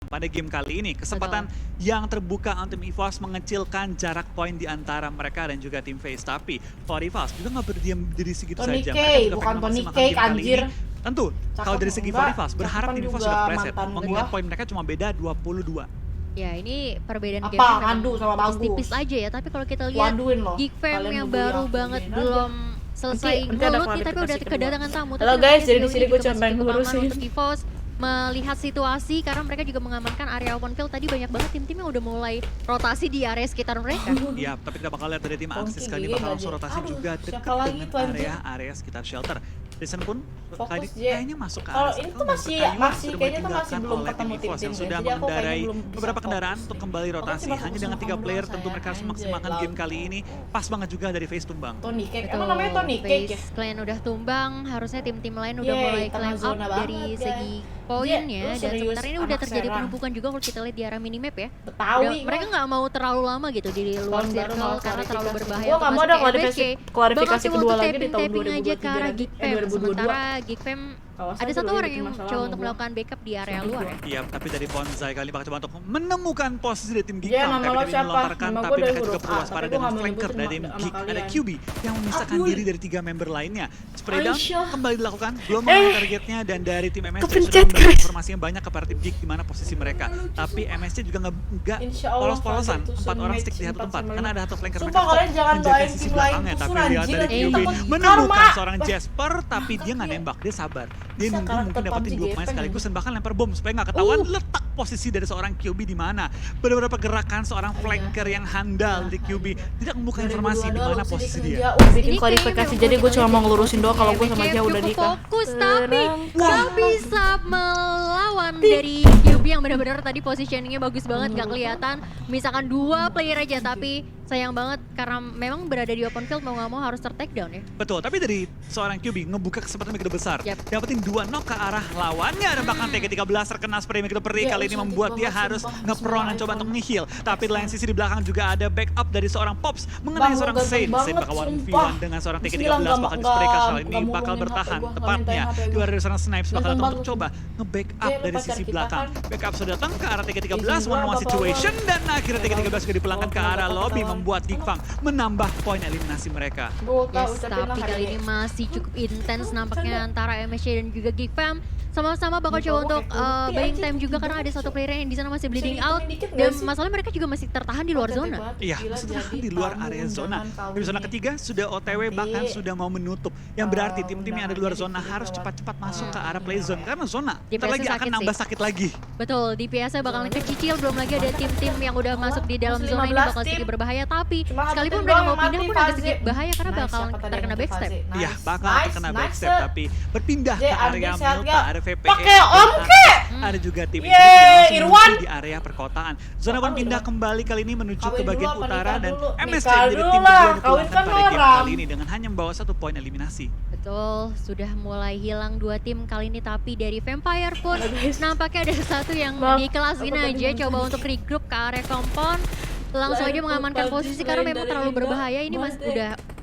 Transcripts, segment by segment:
pada game kali ini. Kesempatan yang terbuka untuk tim EVOS mengecilkan jarak poin di antara mereka dan juga tim FaZe. Tapi Forivals juga nggak berdiam diri segitu Tony saja. K, Mereka juga bukan pengen Tony memaksimalkan K, game kali anjir. ini. Tentu, kalau dari segi Enggak, Forivals, berharap tim EVOS juga sudah preset. mantan Mengingat gua. poin mereka cuma beda 22. Ya ini perbedaan Apa? game Ngadu sama bagus. tipis aja ya, tapi kalau kita lihat Waduin loh. Geek Fam Kalian yang ngebully baru aku, banget gini belum selesai Nanti ada ngelut nih, tapi udah klarifikasi kedua. kedatangan tamu. Halo Tapi guys, nampaknya jadi di sejauh sini ini gue juga cuma masih pengen cukup aman ngurusin. untuk EVOS melihat situasi karena mereka juga mengamankan area open field. Tadi banyak banget tim-tim yang udah mulai rotasi di area sekitar mereka. Iya, tapi kita bakal lihat dari tim Tongki Axis kali ini gini bakal aja. langsung rotasi Aduh, juga siapa dekat lagi dengan tuh, anjir? area sekitar shelter. Jason pun Fokus, J. kayaknya masuk ke Kalau area ini shelter, tuh masih kayaknya kayaknya tuh masih ditinggalkan belum oleh ketemu tim EVOS yang tim-tim sudah ya. Jadi aku kayaknya mengendarai belum bisa beberapa fokus kendaraan sih. untuk kembali Aku rotasi. coba Hanya fokus dengan sama 3 kamu player dulu, tentu mereka harus sayang. memaksimalkan Anjay, game kali ini. Pas banget juga dari FaZe tumbang. Tony Cake, Betul, emang namanya Tony Cake ya? FaZe Clan udah tumbang, harusnya tim-tim lain udah Yeay, mulai tengah climb up zona dari banget, segi guys. poinnya, Lu dan serius sementara ini udah anak terjadi Serang. penumpukan juga kalau kita lihat di area minimap ya. Betawi Mereka nggak mau terlalu lama gitu di luar Tahun baru circle mau karena terlalu klarifikasi. berbahaya. Gua untuk nggak mau masuk ada ke MSC. klarifikasi Bakal kedua coba lagi di tahun tapping aja ke arah 2023 Geek Fam. 2022. Sementara Geek Fam Awas ada aja satu lu orang bikin yang masalah coba sama untuk gua. melakukan backup di area luar ya. Iya, tapi dari Bonsai kali bakal coba untuk menemukan posisi dari tim Geek Dia Fam. nama lo Tapi siapa? melontarkan, Nama tapi gua dari mereka juga huruf perlu A, waspada tapi gua dengan nggak mau flanker nyebutin dari tim nama Geek. Ada kalian. QB yang memisahkan Aduh. diri dari 3 member lainnya. Spray down Aisyah. kembali dilakukan, belum mengenai targetnya, dan dari tim MSC sudah kepencet, memberikan guys. informasi yang banyak kepada tim Geek di mana posisi mereka. Tapi MSC juga nggak Insya Allah, polos-polosan. Fadil tuh 4 orang match stick di satu 4 tempat. sama Karena 5. ada satu flanker Sumpah, mereka kalian jangan menjaga doain sisi tim lain belakangnya. tuh, Tapi Sun, lihat anjir, dari anjir. QB Karma. menemukan seorang Bah. Jasper, tapi dia nggak nembak, dia sabar. Dia nunggu karakter mungkin dapetin PUBG 2 pemain gepeng, sekaligus dan bahkan lempar bom supaya nggak ketahuan letak posisi dari seorang QB di mana. Beberapa gerakan seorang flanker yang handal di QB tidak membuka informasi di mana posisi dia. Bikin Ini klarifikasi, kayaknya jadi gue cuma mau memang ngelurusin doang kalau gue MSC sama dia udah cukup nikah. fokus, tapi nggak bisa melawan dari QB yang benar-benar tadi positioningnya bagus banget, nggak kelihatan. Misalkan 2 player aja, tapi sayang banget karena memang berada di open field, mau nggak mau harus ter-take down ya. Betul, tapi dari seorang QB ngebuka kesempatan begitu besar. Yap. Dapetin 2 knock ke arah lawannya dan bahkan TG13 terkena spray begitu perih. Ya, Kali ini cantik membuat dia banget, harus sumpah. nge-prone dan coba Bismillah, untuk nge-heal. Tapi di lain sisi di belakang juga ada backup dari seorang Pops mengenai Bang, seorang ganteng Saint. Saint banget, bakal one sumpah. v1 dengan seorang Bismillah, TG13 nggak- bakal di-spray kali ini nggak bakal ngomongin bertahan. HP gua, nggak Tepatnya mintain HP di gua. luar dari seorang Snipes bakal Ganteng datang untuk banget. coba nge-backup Dia dari pacar sisi kita belakang. kan. Backup sudah datang ke arah TG13 Izin gua, one-on-one nggak situation apa-apa. dan akhirnya TG13 juga dipulangkan ke arah lobby ketahuan. membuat Geekfang menambah poin eliminasi mereka. Yes, tapi kali ini masih cukup intens nampaknya antara MSC dan juga Geek Fam. Sama-sama bakal coba untuk buying time juga karena ada satu player yang di sana masih bleeding out, dan masalah mereka juga masih tertahan di luar zona. Iya, masih tertahan di luar area zona. Di zona ketiga sudah OTW bahkan sudah mau menutup. Yang berarti tim-tim yang ada di luar zona harus cepat-cepat masuk ke arah play zone karena zona DPS-nya ntar lagi akan sakit nambah sih. sakit lagi. Betul, DPS bakalan kecicil, belum lagi ada tim-tim yang udah masuk di dalam Masih zona ini 15 bakal tim. sedikit berbahaya. Tapi Cuma satu sekalipun tim mereka doang mau yang pindah mati, pun agak Faze. sedikit bahaya karena Nice, bakalan siapa tadi terkena yang backstab. Faze? Iya, Nice, bakal nice, terkena nice, backstep sir. tapi berpindah J, ke area Andi sehat Milta, gak? ada VPE. Pakai om ke? Ada juga tim Yeay, yang langsung Irwan. menuju di area perkotaan. Zona pun Kawin pindah dong. kembali kali ini menuju ke Kawin bagian dulu apa utara nikah dan dulu? MSC Nikah menjadi dulu tim lah, kedua yang kawin dipulangkan kan pada game orang. kali ini dengan hanya membawa 1 poin eliminasi. Betul, sudah mulai hilang 2 tim kali ini, tapi dari Vampire pun nampaknya ada satu yang Maaf, dikelasin aku tadi aja, mau coba nanya. untuk regroup ke area compound. Langsung aja mengamankan posisi karena memang terlalu berbahaya. Ini mas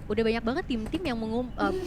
udah banyak banget tim-tim yang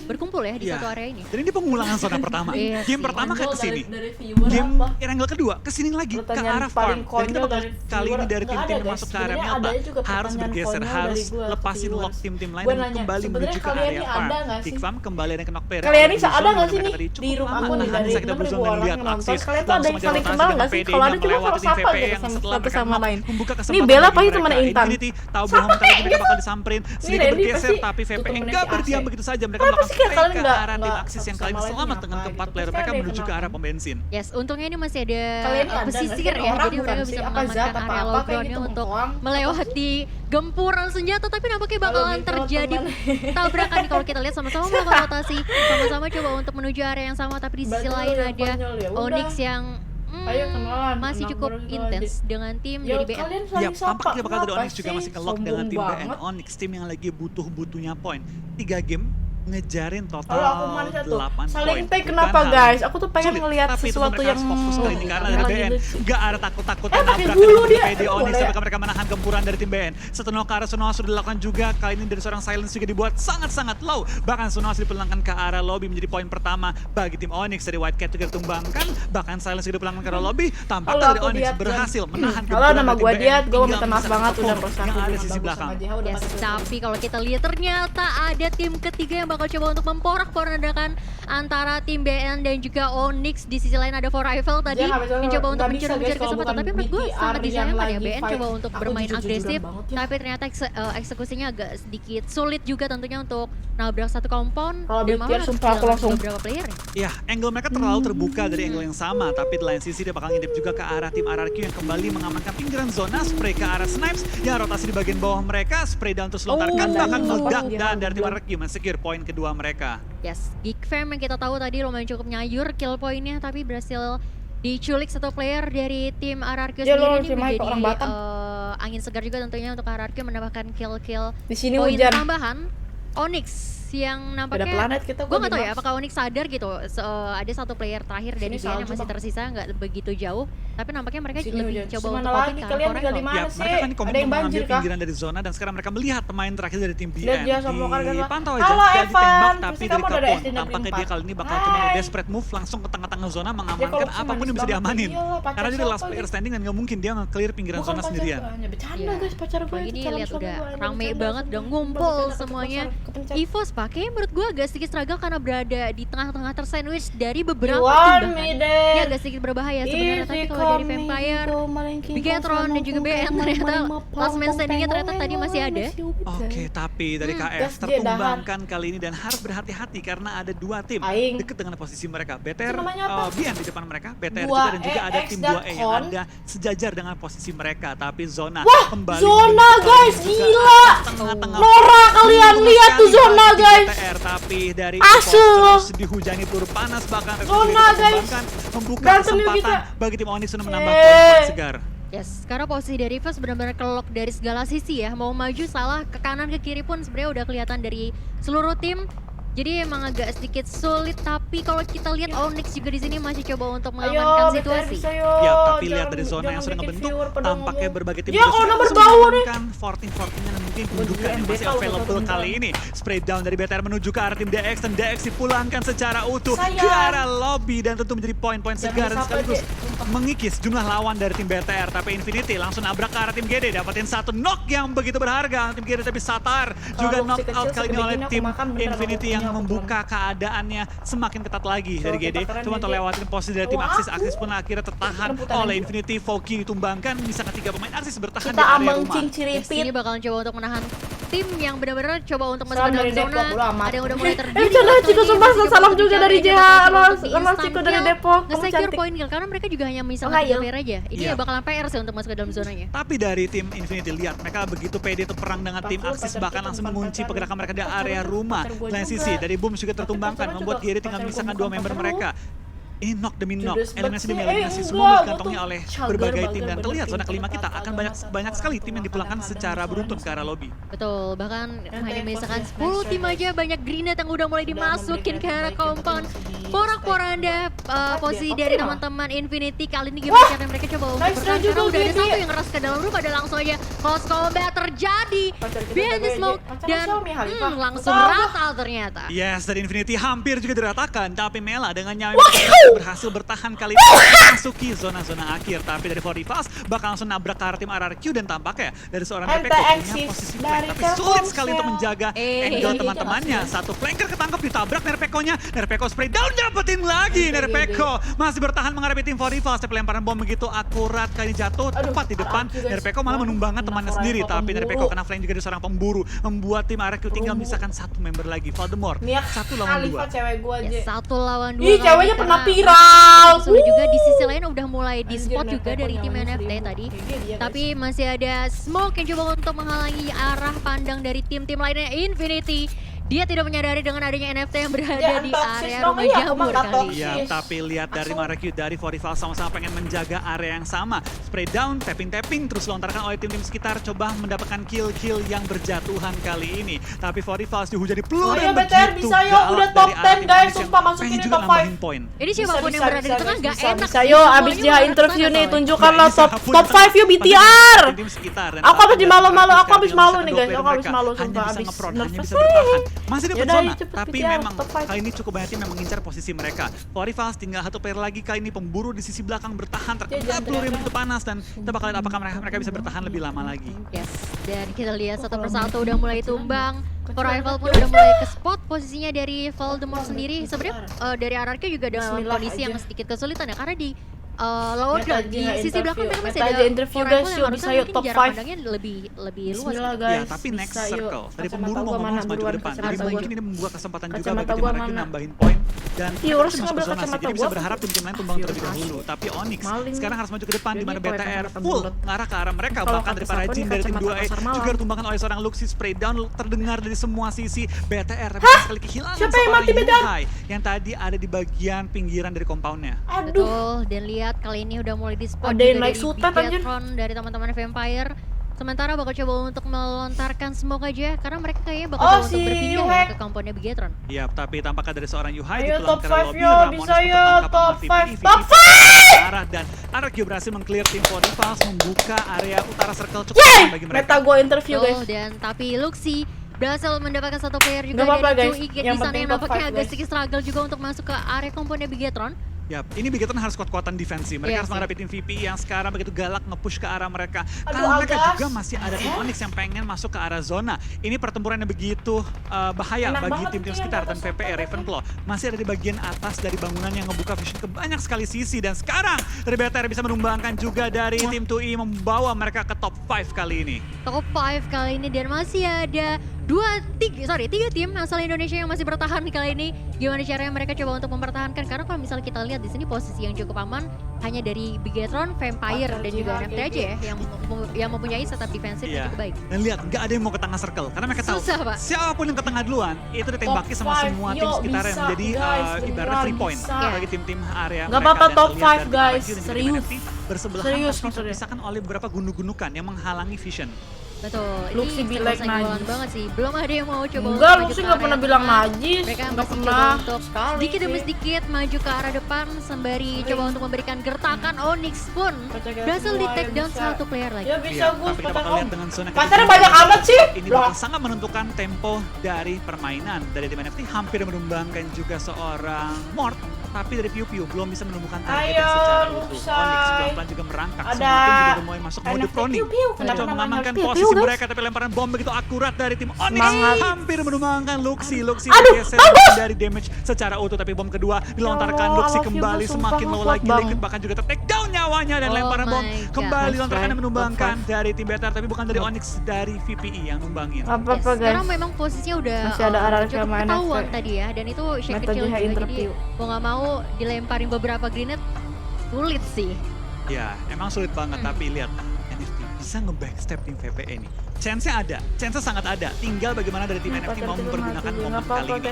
berkumpul ya di Iya. satu area ini. Dan ini pengulangan zona pertama. Iya Game sih. pertama kayak kesini. Dari viewer Game apa? Wrangle kedua kesini lagi ke Pertanyaan arah paling farm. Dan kita konyol bakal dari kali ini viewer. dari Nggak tim-tim ada, yang guys. masuk ke area Sebenarnya Milta ada juga harus pertanyaan bergeser, konyol harus dari gua ke lepasin viewers. lock tim-tim lain Gua dan nanya, kembali sebenarnya menuju ke kalian area ini farm. ada nggak sih? Geek Farm kembali ada knock player. Kalian ini Di zone ada nggak yang sih mereka nih tadi di cukup room aman. aku nih Nahan dari bisa kita 6.000 berusaha dan orang lihat yang nonton. Axis. Kalian tuh ada Langsung yang aja saling rotasi kenal dengan nggak sih? VD Kalau ada yang kita melewati tim sapa VPE aja yang sama setelah satu mereka sama knock, lain. membuka Ini kesempatan Bella bagi pasti mereka. temennya Intan. Infinity tahu bahwa bentar lagi mereka bakal disamperin, sedikit Randy bergeser pasti tapi tuh VPE temennya nggak si berdiam AC. begitu saja. Mereka Kenapa bakal sih kayak spray kalian ke nggak- arah tim nggak Axis yang satu kali ini sama lain selamat nih dengan apa keempat gitu? player Pasti mereka ada yang menuju ke kenal. arah pom bensin. Yes, untungnya ini masih ada Kalian ini ada nggak pesisir sih? ya, Orang jadi bukan mereka sih? bisa Apa mengamankan zat, apa area apa low kayak groundnya gitu, untuk bengkoang. melewati gempuran senjata, tapi nampaknya bakalan gitu, terjadi teman. tabrakan nih kalau kita lihat. Sama-sama melakukan rotasi, sama-sama coba untuk menuju area yang sama, tapi di sisi Berarti lain lu yang ada konyol ya? Udah. Onyx yang Ayo kenalan, masih anak cukup baru itu intens aja. dengan tim Ya dari BN. kalian Ya, saling sapa. tampaknya bakal dari Kenapa Onyx juga sih? masih nge-lock dengan Sombong tim BN banget. Onyx, tim yang lagi butuh-butuhnya poin. 3 game ngejarin Kalau aku total manis tuh 8 saling poin. tag Bukan kenapa hal guys? Aku tuh pengen sulit, ngeliat tapi itu sesuatu mereka yang harus fokus kali ini karena dari lagi BN lucu. gak ada takut-takut pakai nabrak bulu dengan dia. PD Onyx Boleh. sampai mereka menahan gempuran dari tim BN. Setelah Kara Sunoa sudah dilakukan juga, kali ini dari seorang Silence juga dibuat sangat-sangat low. Bahkan Sunoa sudah dipulangkan ke arah lobby menjadi poin pertama bagi tim Onyx. Dari White Cat juga ditumbangkan, bahkan Silence juga dipulangkan ke arah lobby. Tampaknya dari Halo, aku Onyx Diat, berhasil menahan Halo, nama dari gua tim Diat. BN. Gua Tinggal minta maaf bisa banget perform udah merusak yang ada di hubungan sisi bagus belakang. sama JH, udah Yes, pakai tapi kalau kita lihat ternyata ada tim ketiga yang bakal coba untuk memporak-porandakan antara tim BN dan juga Onyx. Di sisi lain ada For Eiffel tadi Dia nggak bisa, yang coba untuk nggak bisa, mencuri guys, kalau kesempatan, bukan tapi menurut gue BTR sangat yang disayangkan ya lagi BN fight. coba untuk Aku bermain jujur-jujuran agresif, banget ya. tapi ternyata eksekusinya agak sedikit sulit juga tentunya untuk nabrak satu kompon Kalau dan BTR malah harus sumpah aku kehilangan langsung beberapa player ya. Ya, angle mereka terlalu terbuka dari angle yang sama, tapi di lain sisi dia bakal ngintip juga ke arah tim RRQ yang kembali mengamankan pinggiran zona, spray ke arah Snipes, yang rotasi di bagian bawah mereka, spray down terus lontarkan, bahkan meledak, dan dari tim RRQ men-secure poin kedua mereka. Yes, Geek Fam yang kita tahu tadi lumayan cukup nyayur kill poinnya, tapi berhasil diculik satu player dari tim RRQ Dia sendiri. loh, Ini si Mike, menjadi orang Batam. angin segar juga tentunya untuk RRQ menambahkan kill-kill di sini poin hujan. tambahan. Onyx yang Beda nampaknya planet kita. gue nggak tahu ya apakah Onyx sadar gitu ada satu player terakhir dari Sini BN yang salju, masih Bang. tersisa nggak begitu jauh, tapi nampaknya mereka Sini lebih hujan. coba Semana untuk lagi komit ke kalian arah tinggal di Forever. mana Ya, sih? mereka kan komit Ada yang mengambil banjir kah? pinggiran dari zona dan sekarang mereka melihat pemain terakhir dari tim BN. Lihat dia sama Lokal kan, Bang. Dipantau aja, Halo, dia Evan. ditembak tapi Pasti dari kamu ada kebun. SD negeri Tampaknya dia 4. kali ini bakal Hai. cuma desperate move langsung ke tengah-tengah zona Dia mengamankan kalau apapun manis yang bisa banget. diamanin. Iyalah, pacar Karena dia siapa last player dia? standing dan nggak mungkin dia nge-clear pinggiran Bukan zona pacar sendirian. gua, hanya bercanda Iya. guys, pacar gue Apalagi itu ini calon lihat suami udah gua, hanya rame bercanda, banget, udah sumpah. ngumpul Bercanda, semuanya. kepencet. EVOS pakai menurut gue agak sedikit struggle karena berada di tengah-tengah tersandwich dari You beberapa want tim me bahkan. there? Ini agak sedikit berbahaya sebenarnya, tapi kalau dari Vampire, Bigetron dan juga BN ternyata last man standing-nya ternyata tadi masih ada. Oke, tapi dari KF gas dia tertumbangkan kali ini dan harus berhati-hati karena ada dua tim Aing. dekat dengan posisi mereka. BTR, Itu namanya apa? BN di depan mereka, BTR 2 juga dan juga ada EX tim dan 2E yang Con. ada sejajar dengan posisi mereka. Tapi zona Wah, kembali zona, menjadi guys, juga gila. tengah-tengah. Nora, kalian Untung lihat tuh sekali zona, bagi guys. BTR, tapi dari Asu. terus dihujani peluru panas bahkan Zona, guys. membuka Berantem yuk kesempatan kita. bagi tim Onyx untuk menambah poin segar. Yes, karena posisi dari Fast benar-benar kelok dari segala sisi ya. Mau maju salah, ke kanan ke kiri pun sebenarnya udah kelihatan dari seluruh tim. Jadi emang agak sedikit sulit, tapi kalau kita lihat Onyx juga di sini masih coba untuk mengamankan situasi. Ya, tapi lihat dari zona yang sudah ngebentuk, tampaknya berbagai tim Ya, juga kalau sudah nomor langsung bawah nih. mengamankan 14-14 dan mungkin kedudukan yang MBK masih udah available satu kali ini. Spray down dari BTR menuju ke arah tim DX dan DX dipulangkan secara utuh Sayang. ke arah lobby dan tentu menjadi poin-poin Jangan segar dan sampai sekaligus dia- mengikis jumlah lawan dari tim BTR. Tapi Infinity langsung nabrak ke arah tim GD, dapatin satu knock yang begitu berharga tim GD, tapi Satar juga Kalau knock si out kecil kali ini segede oleh gini aku tim makan bener Infinity aku yang punya, aku membuka keadaannya semakin ketat lagi dari Coba GD. kita keren Cuma GD. terlewatin posisi dari tim Wah, Axis. aku. Axis pun akhirnya tertahan Rebutan oleh lagi. Infinity. Foki ditumbangkan, misalkan 3 pemain Axis bertahan Kita di area ambang rumah. cing Yes, ciripit. ini bakalan coba untuk menahan tim yang benar-benar coba untuk masuk Salam ke dari dalam zona. Depok, bodo amat. Ada yang udah mulai terdiri. Canda, Ciko, sumpah, salam juga dari JH, sama Ciko dari Depok. Kamu Nge-secure cantik. poin kill karena mereka juga hanya menyisakan Oh, 3 ayo. player aja. Ini Iya. ya bakalan PR sih untuk masuk ke dalam zonanya. Tapi dari tim Infinity, lihat mereka begitu pede untuk perang dengan tim Pacar, Axis, pacar bahkan kita langsung bukan mengunci pacar. pergerakan mereka di Pacar area gua, rumah. pacar gua Lain juga. sisi, dari Boom juga tertumbangkan, pacar membuat juga, GD tinggal pacar memisahkan gua 2 bukan member pacar mereka. Ini knock demi knock, Judes eliminasi demi banget sih. eliminasi, Enggak, semua gua dikantongnya tuh oleh cager berbagai tim. banget, Dan terlihat bener, zona kelima pintu kita kata, akan agama, banyak sekali tim yang orang dipulangkan kadang-kadang secara suara beruntun ke masuk. arah lobby. Betul, bahkan hanya Effortnya menyisakan nice 10 tim try, aja, banyak grenade yang udah mulai Udah dimasukin memberikan ke arah yang terbaik, yang kompon. penting masih di Porak-poranda posisi dia? dari Oke, teman-teman Infinity kali ini Wah! gimana cara mereka coba untuk Nice try bertahan, juga, karena udah ada Gigi. satu yang ngeras ke dalam rumah dan langsung aja close combat terjadi. Pacar kita Behind the PBJ. smoke Pacar dan Xiaomi, Halifah. langsung Betul. ratal ternyata. Yes, dari Infinity hampir juga diratakan, tapi Mela dengan nyawa berhasil bertahan kali ini masuki zona-zona akhir. Tapi dari Fortifast bakal langsung nabrak ke arah tim RRQ dan tampaknya dari seorang MTX Nerpeko punya sih, posisi dari flank, tapi sulit Telkomsel. sekali untuk menjaga angle Iya, teman-temannya. iya. Satu flanker ketangkep, ditabrak Nerpekonya, Nerpeko spray down, dapetin lagi. Iya, Nerpeko masih bertahan menghadapi tim Fortifast, tapi lemparan bom begitu akurat kali ini jatuh Aduh, tepat di depan. RRQ, guys. Nerpeko malah menumbangkan Kena temannya orang sendiri, yang tapi pemburu. Nerpeko kena flank juga dari seorang pemburu, membuat tim RRQ tinggal Pemburu. misalkan satu member lagi, Voldemort. Nia, 1 lawan 2. Halifah cewek gua aja. Ya, 1 lawan 2. Ih, ceweknya pernah viral. Sudah juga di sisi lain udah mulai di Anjir, spot juga Nerpeko dari tim nyalain NFT 1000. tadi. Kayak dia, Tapi masih ada smoke yang coba untuk menghalangi arah pandang dari tim-tim lainnya. Infinity dia tidak menyadari dengan adanya NFT yang berada Jangan di toksis area dong, rumah iya, aku jamur mah nggak kali. toksis. Ya, tapi lihat dari Marakyu, dari Fortifal sama-sama pengen menjaga area yang sama. Spray down, tapping-tapping, terus lontarkan oleh tim-tim sekitar, coba mendapatkan kill-kill yang berjatuhan kali ini. Tapi Fortifal dihujani peluru Ayo, yang BTR, begitu bisa, yuk, galak udah dari top arah 10 tim guys, Onyx yang sumpah, masukin pengen di juga top nambahin 5. poin. Ini siapapun yang berada di tengah nggak enak sih. Ayo, abis Semuanya JH berada di interview sana nih, soalnya. tunjukkanlah Nah, top ini top 5 yuk pasti BTR. tim sekitar dan Aku habis dari malu-malu, Araki aku habis sekarang malu nih tinggal guys, dua aku player habis mereka. malu Hanya sumpah, bisa habis nge-prod, hanya nervous. bisa bertahan. Masih dapat Yaudah, zona, cepet tapi BTR, memang top 5. kali ini cukup banyak tim yang mengincar posisi mereka. Fortifal tinggal satu player lagi, kali ini pemburu di sisi belakang bertahan terkena jangan peluru yang teriak. begitu panas dan kita bakal lihat apakah mereka bisa bertahan lebih lama lagi. Yes, dan kita lihat satu persatu udah mulai tumbang. Rival pun udah mulai ke spot posisinya dari Voldemort sendiri. Sebenarnya dari RRQ juga dalam Bismillah kondisi yang aja. sedikit kesulitan ya, karena di lower Meta di aja sisi belakang interview. mereka masih Meta ada aja interview, rival guys, yang yuk, harusnya bisa, yuk, mungkin top jarak 5. pandangnya lebih luas. Bismillah Ya, guys, tapi next bisa, yuk. circle. Tadi Kacamata pemburu gua mau mana maju ke buruan, depan. kacamata Jadi gua. mungkin ini membuka kesempatan juga Kacamata bagi tim gua Marakyu mana? nambahin poin. Dan Iya, mereka harus masih masuk ngambil ke zona sih. kacamata Jadi bisa gua. berharap tim-tim lain tumbang terlebih dahulu. Tapi Onyx Maling. sekarang harus maju ke depan di mana Jadi, kalau BTR kacamata full bulat. ngarah ke arah mereka. Kalau Bahkan kata dari para siapa Jin nih, dari tim kacamata 2A pasar malam. juga ditumbangkan oleh seorang Luxy. Spray down terdengar dari semua sisi. BTR tapi sekali kehilangan Siapa yang seorang mati, BTR? Yuhai yang tadi ada di bagian pinggiran dari compoundnya. Aduh. Betul, dan lihat kali ini udah mulai di spot Ada yang juga naik dari sultan, anjir. Bigatron, dari teman-teman Vampire. Sementara bakal coba untuk melontarkan smoke aja karena mereka kayaknya bakal Oh, coba untuk si berpindah Yuhai. ya ke compoundnya Bigatron. Ya, tapi tampaknya dari seorang Yuhai Ayo, dipulangkan top ke 5 lobby. yo, Ramones bisa, yo, tertangkap top sama 5, VP. top Arah dan RRQ berhasil mengclear tim Fortifal membuka area utara circle cukup Yeay! aman bagi mereka. Meta gue interview Betul, guys. dan tapi Luxy berhasil mendapatkan satu player juga Nggak apa-apa, dari guys. Joe Yang di sana penting yang top nampaknya 5, agak guys. sedikit struggle juga untuk masuk ke area komponen Bigatron. Ya, ini Bigatron harus kuat-kuatan defensif. Mereka Iya harus sih. menghadapi tim VP yang sekarang begitu galak nge-push ke arah mereka. Aduh, Karena mereka Agas. juga masih ada tim Onyx yang pengen masuk ke arah zona. Ini pertempuran yang begitu bahaya Enak bagi banget tim-tim nih, sekitar. yang Dan atas VPE sampai Ravenclaw masih ada di bagian atas dari bangunan yang ngebuka vision ke banyak sekali sisi. Dan sekarang dari BTR bisa menumbangkan juga dari tim 2E membawa mereka ke top 5 kali ini. Top 5 kali ini dan masih ada tiga tim asal Indonesia yang masih bertahan kali ini. Gimana caranya mereka coba untuk mempertahankan? Karena kalau misalnya kita lihat di sini posisi yang cukup aman hanya dari Bigatron, Vampire dan juga NFT aja ya yang mempunyai setup defensif yang Iya. cukup baik. Dan lihat, nggak ada yang mau ke tengah circle. Karena mereka tahu Susah, Pak. siapapun yang ke tengah duluan, itu ditembaki Top sama five, semua tim yuk, sekitar yang bisa, menjadi guys, ibarat beneran, free point bisa. bagi tim-tim area Nggak mereka. apa-apa, Dan top terlihat five, dari guys. RRQ dan juga Serius. NFT bersebelahan Serius tapi maksudnya. terpisahkan oleh beberapa gunung-gunukan yang menghalangi vision. Betul, Luxy ini be like persaingan najis. banget sih. Belum ada yang mau coba Enggak, untuk maju Luxy ke nggak area pernah bilang tengah. najis. Mereka Nggak masih pernah. coba untuk Sekali sedikit demi sih. sedikit maju ke arah depan sembari coba untuk memberikan gertakan. Onyx pun Percaya berhasil semua, di ya take down bisa. satu player lagi. Ya bisa Iya, gue tapi kita bakal lihat dengan zona Pasarnya ketiga. banyak amat sih. Ini Loh. bakal sangat menentukan tempo dari permainan. Dari tim NFT hampir menumbangkan juga seorang Mort, tapi dari Piu Piu belum bisa menemukan target Ayo, secara utuh. Luxy. Onyx pelan-pelan juga merangkak. Ada Semua tim juga udah mulai masuk mode NFT proning. Piu-piu. Kenapa Mencoba namanya mengamankan Piu-piu, posisi guys? mereka, tapi lemparan bom begitu akurat dari tim Onyx. Semangat. Hampir menumbangkan Luxy. Luxy Aduh, bergeser bagus. dari damage secara utuh, tapi bom kedua dilontarkan. Ya Allah, Luxy I love you, kembali Bang. semakin Sumpah, low kuat, lagi. Bang. Liquid bahkan juga ter-take down nyawanya dan Oh lemparan bom my God. kembali Nice dilontarkan try. dan menumbangkan dari tim BTR, tapi bukan dari Onyx, dari VPE yang numbangin. Apa-apa Yes, guys. karena memang posisinya udah Masih ada RRQ cukup sama ketahuan NFT. tadi ya, dan itu shake Meta kecil JH juga, jadi interview. mau nggak mau dilemparin beberapa grenade sulit sih. Ya, emang sulit banget, tapi lihat NFT bisa nge-backstep tim VPE ini. Chance-nya ada, chance-nya sangat ada. Tinggal bagaimana dari tim NFT mau mempergunakan momen kali ini.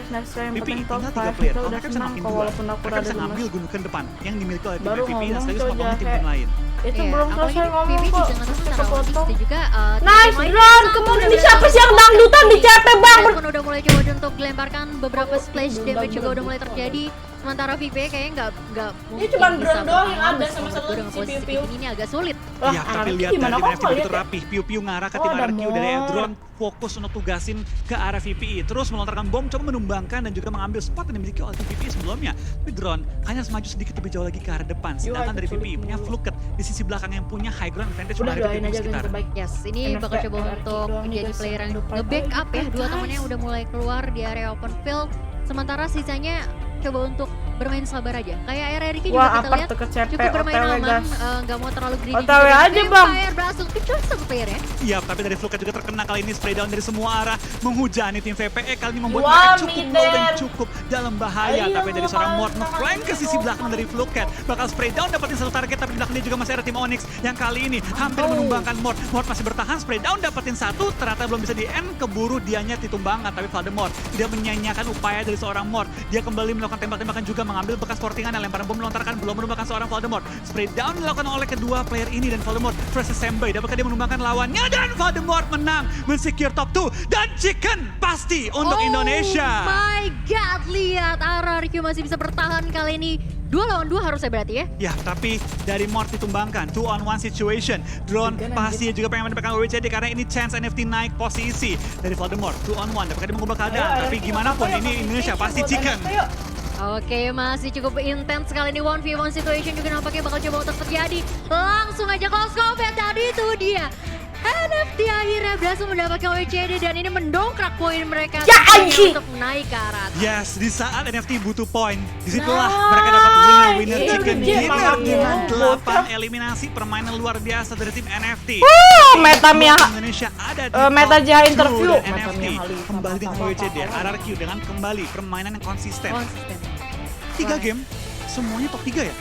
VPE tinggal 3 player, kalau mereka bisa makin dua, walaupun aku mereka ada bisa ngambil gundukan depan yang dimiliki oleh tim Baru VPE dan ngomong sekaligus tuh, ngomongin tim Jahe. lain. Itu Iya, belum apalagi selesai ngomong Vivi kok. juga Terus secara kepotong. otis dan juga Nice tim lain run, sama kemudian udah ini siapa berhasil sih yang melakukan dangdutan di ini. CP bang? Mereka pun udah mulai coba untuk dilemparkan beberapa splash damage juga udah mulai terjadi. Sementara VP kayaknya nggak mungkin cuma bisa drone doang yang bertahan ada sama menurut satu gue dengan si posisi Piu-Piu. pick ini agak sulit. Lah, Iya, tapi RRQ lihat gimana dari tim kok NFT begitu lihat ya? rapih. Piu-piu ngarah ke Oh, tim ada RRQ dari more. drone fokus untuk tugasin ke arah VPE. Terus melontarkan bom, coba menumbangkan dan juga mengambil spot yang dimiliki oleh tim VPE sebelumnya. Tapi drone hanya harus maju sedikit lebih jauh lagi ke arah depan. Sedangkan dari VPE punya Fluket di sisi belakang yang punya high ground advantage Udah menghadapi doain tim aja sekitar. guys terbaik. Yes, ini NFT, bakal coba RRQ untuk doang nih, menjadi guys, player yang yang depan. nge-backup ya. Dua Guys. temennya udah mulai keluar di area open field. Sementara sisanya coba untuk bermain sabar aja. Kayak RRQ juga Wah, kita apart lihat ke CP, cukup bermain OTW, aman, guys. nggak mau terlalu greedy. OTW juga. aja, Bang. Vampire berhasil kecuali satu player ya. Iya, tapi dari Fluka juga terkena kali ini, spray down dari semua arah menghujani tim VPE, kali ini membuat Wah, mereka cukup low dan Miden. cukup dalam bahaya. Ayo, Tapi dari seorang Mort Bang. nge-flank ke sisi belakang dari Fluket, bakal spray down dapetin satu target, tapi di belakang dia juga masih ada tim Onyx yang kali ini hampir menumbangkan Mort. Mort masih bertahan, spray down dapetin satu, ternyata belum bisa di-end, keburu dianya ditumbangkan. Tapi Voldemort tidak menyanyiakan upaya dari seorang Mort. Dia kembali melakukan tembak-tembakan juga, mengambil bekas portingan, lemparan bom melontarkan, belum menumbangkan seorang Voldemort. Spray down dilakukan oleh kedua player ini dan Voldemort versus Sembei. Dapatkah dia menumbangkan lawannya? Dan Voldemort menang, men-secure top 2 dan Chicken pasti untuk Indonesia. Oh my god, lihat RRQ masih bisa bertahan kali ini. 2 lawan 2 harusnya berarti ya. Ya, tapi dari Mort ditumbangkan, 2-on-1 situation. Drone pasti juga pengen mendapatkan WWCD karena ini chance NFT naik posisi dari Voldemort. 2-on-1, dapatkah dia mengubah keadaan? Tapi gimana pun ini Indonesia pasti Chicken. Oke, masih cukup intens sekali ini 1v1 situation juga nampaknya bakal coba untuk terjadi. Langsung aja close combat, tadi itu dia. NFT akhirnya berhasil mendapatkan WCD dan ini mendongkrak poin mereka Ya, anjing. untuk naik ke atas. Yes, di saat NFT butuh poin, disitulah Nah, mereka dapat winner itu Chicken dia dinner malah dengan bocah. 8 eliminasi permainan luar biasa dari tim NFT. Meta Mia Indonesia ada di Meta top JH 2 interview. dan Meta NFT Mia Khalifa, kembali dengan apa, WCD apa, apa. RRQ dengan kembali permainan yang konsisten. Konsisten. 3 game semuanya top 3 ya.